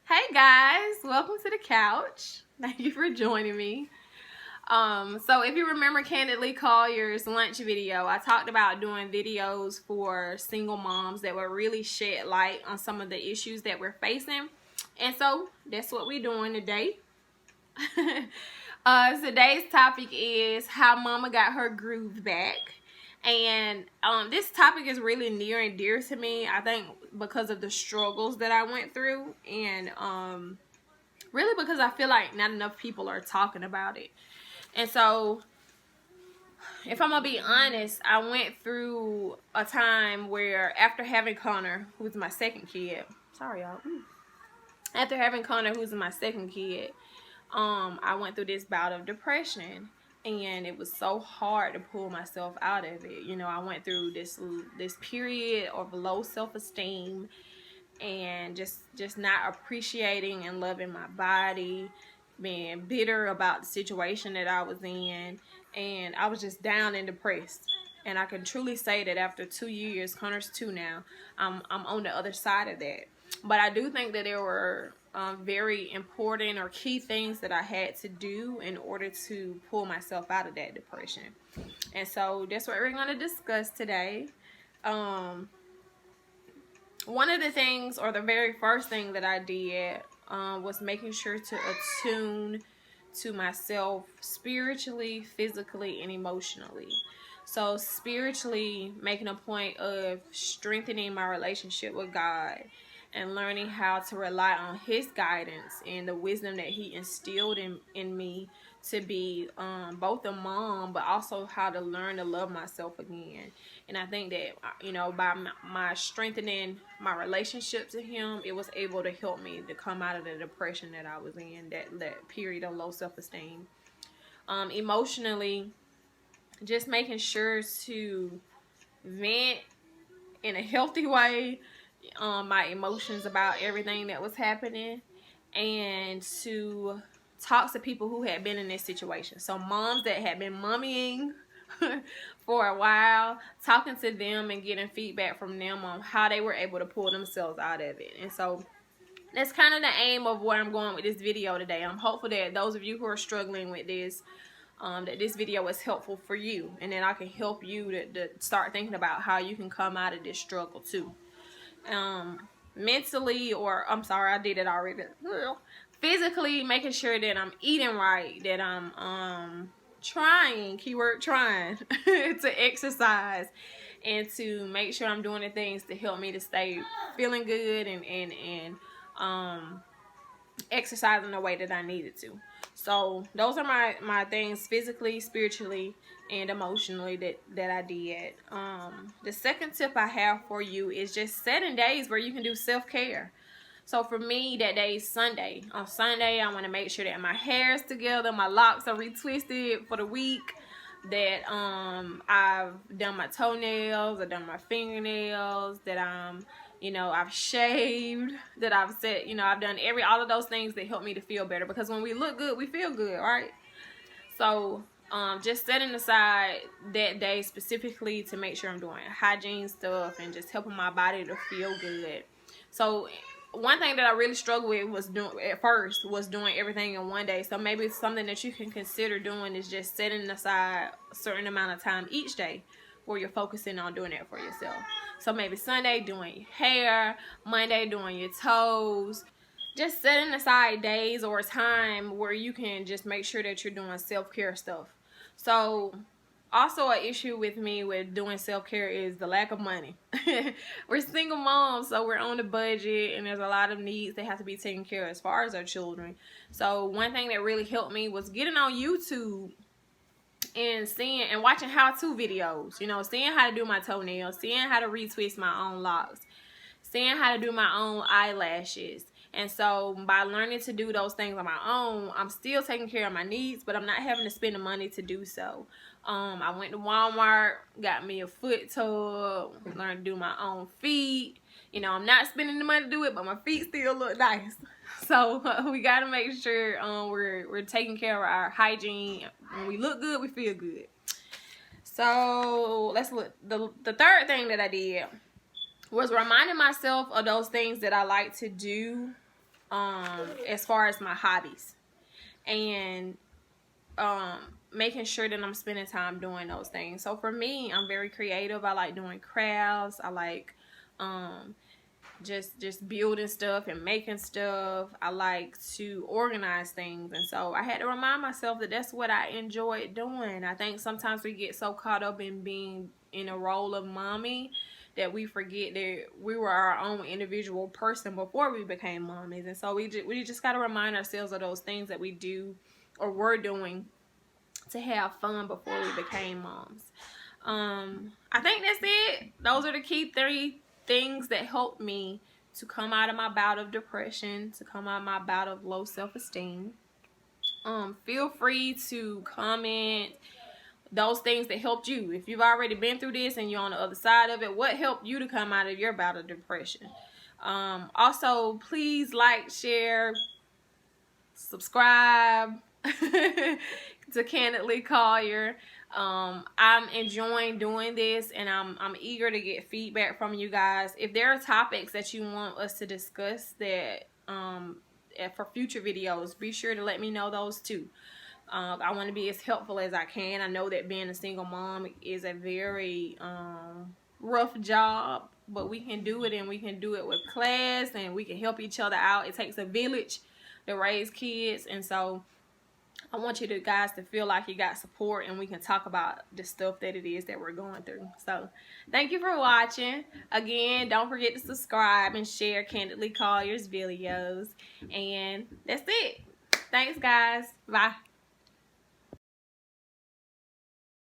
Hey guys, welcome to the couch. Thank you for joining me. So if you remember Candidly Collier's lunch video, I talked about doing videos for single moms that would really shed light on some of the issues that we're facing. And so that's what we're doing today. Today's topic is how mama got her groove back. And this topic is really near and dear to me, I think, because of the struggles that I went through, and really because I feel like not enough people are talking about it. And so, if I'm gonna be honest, I went through a time where after having Connor, who's my second kid, sorry y'all, after having Connor, who's my second kid, I went through this bout of depression, and it was so hard to pull myself out of it. You know, I went through this period of low self-esteem and just not appreciating and loving my body, being bitter about the situation that I was in, and I was just down and depressed. And I can truly say that after 2 years, Connor's 2 now, I'm on the other side of that. But I do think that there were very important or key things that I had to do in order to pull myself out of that depression. And so that's what we're going to discuss today. One of the things, or the very first thing that I did, was making sure to attune to myself spiritually, physically, and emotionally. So spiritually, making a point of strengthening my relationship with God and learning how to rely on His guidance and the wisdom that He instilled in me to be both a mom, but also how to learn to love myself again. And I think that, you know, by my strengthening my relationship to Him, it was able to help me to come out of the depression that I was in, that period of low self-esteem. Emotionally, just making sure to vent in a healthy way my emotions about everything that was happening, and to talk to people who had been in this situation. So moms that had been mummying for a while, talking to them and getting feedback from them on how they were able to pull themselves out of it. And so that's kind of the aim of where I'm going with this video today. I'm hopeful that those of you who are struggling with this, that this video is helpful for you, and then I can help you to start thinking about how you can come out of this struggle too. Mentally, or I'm sorry, I did it already. Physically, making sure that I'm eating right, that I'm trying, keyword trying, to exercise, and to make sure I'm doing the things to help me to stay feeling good and exercising the way that I needed to. So those are my things physically, spiritually, and emotionally that I did. The second tip I have for you is just setting days where you can do self-care. So for me, that day is Sunday. On Sunday, I want to make sure that my hair is together, my locks are retwisted for the week, that I've done my toenails, I've done my fingernails, that I've shaved, that I've said, I've done all of those things that help me to feel better, because when we look good, we feel good, right? So just setting aside that day specifically to make sure I'm doing hygiene stuff and just helping my body to feel good. So one thing that I really struggled with was doing everything in one day. So maybe it's something that you can consider doing is just setting aside a certain amount of time each day where you're focusing on doing it for yourself. So maybe Sunday doing your hair, Monday doing your toes. Just setting aside days or time where you can just make sure that you're doing self-care stuff. So also an issue with me with doing self-care is the lack of money. We're single moms, so we're on a budget, and there's a lot of needs that have to be taken care of as far as our children. So one thing that really helped me was getting on YouTube and seeing and watching how-to videos, seeing how to do my toenails, seeing how to retwist my own locks, seeing how to do my own eyelashes. And so by learning to do those things on my own, I'm still taking care of my needs, but I'm not having to spend the money to do so. I went to Walmart, got me a foot tub, learned to do my own feet. I'm not spending the money to do it, but my feet still look nice. So we got to make sure we're taking care of our hygiene. When we look good, we feel good. So let's look. The third thing that I did was reminding myself of those things that I like to do as far as my hobbies, and making sure that I'm spending time doing those things. So for me, I'm very creative. I like doing crafts. I like just building stuff and making stuff. I like to organize things, and so I had to remind myself that that's what I enjoyed doing. I think sometimes we get so caught up in being in a role of mommy that we forget that we were our own individual person before we became mommies. And so we just got to remind ourselves of those things that we do or were doing to have fun before we became moms. I think that's it. Those are the key 3 things that helped me to come out of my bout of depression, to come out of my bout of low self-esteem. Feel free to comment those things that helped you. If you've already been through this and you're on the other side of it, what helped you to come out of your bout of depression? Also, please like, share, subscribe to Candidly Collier. I'm enjoying doing this, and I'm eager to get feedback from you guys. If there are topics that you want us to discuss that for future videos, be sure to let me know those too. I want to be as helpful as I can. I know that being a single mom is a very rough job, but we can do it, and we can do it with class, and we can help each other out. It takes a village to raise kids, and so I want you guys to feel like you got support, and we can talk about the stuff that it is that we're going through. So thank you for watching. Again, don't forget to subscribe and share Candidly Collier's videos. And that's it. Thanks, guys. Bye.